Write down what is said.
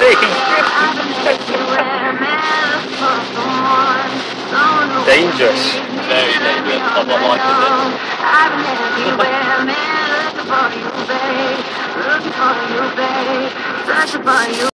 see. Dangerous. Very dangerous. I'm not liking it. Looking for you, babe. Searching for you.